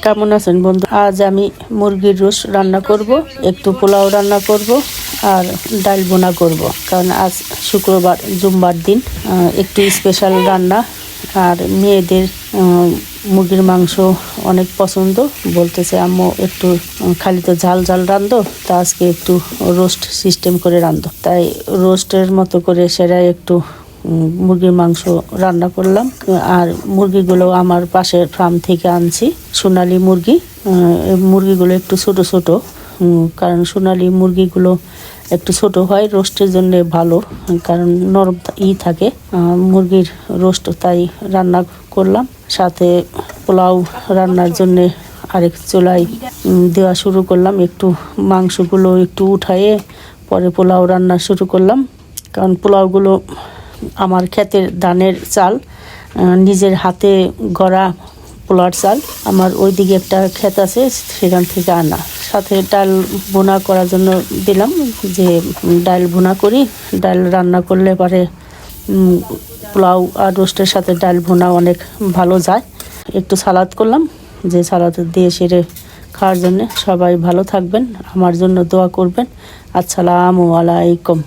কেমন আছেন বন্ধু? আজ আমি মুরগির রোস্ট রান্না করব, একটু পোলাও রান্না করব আর ডাল বোনা করব, কারণ আজ শুক্রবার জুম্মার দিন। একটু স্পেশাল রান্না। আর মেয়েদের মুরগির মাংস অনেক পছন্দ, বলতেছে আম্মু একটু খালি তো ঝাল ঝাল রান্ধো, তা আজকে একটু রোস্ট সিস্টেম করে রান্ধো। তাই রোস্টের মতো করে সেরা একটু মুরগির মাংস রান্না করলাম। আর মুরগিগুলো আমার পাশের ফার্ম থেকে আনছি, সোনালী মুরগি। মুরগিগুলো একটু ছোট ছোট, কারণ সোনালী মুরগিগুলো একটু ছোট হয়, রোস্টের জন্য ভালো, কারণ নরম থাকে মুরগির রোস্ট। তাই রান্না করলাম। সাথে পোলাও রান্নার জন্যে আরেক চুলায় দেওয়া শুরু করলাম। একটু মাংসগুলো একটু উঠায়ে পরে পোলাও রান্না শুরু করলাম, কারণ পোলাওগুলো আমার ক্ষেতের ধানের চাল, নিজের হাতে গড়া পোলার চাল। আমার ওইদিকে একটা ক্ষেত আছে, সেখান থেকে আনা। সাথে ডাল ভুনা করার জন্য দিলাম, যে ডাল ভুনা করি। ডাল রান্না করলে পরে পোলাও আর রোস্টের সাথে ডাল ভুনা অনেক ভালো যায়। একটু সালাদ করলাম, যে সালাদ দিয়ে সেরে খাওয়ার জন্য। সবাই ভালো থাকবেন, আমার জন্য দোয়া করবেন। আসসালামু আলাইকুম।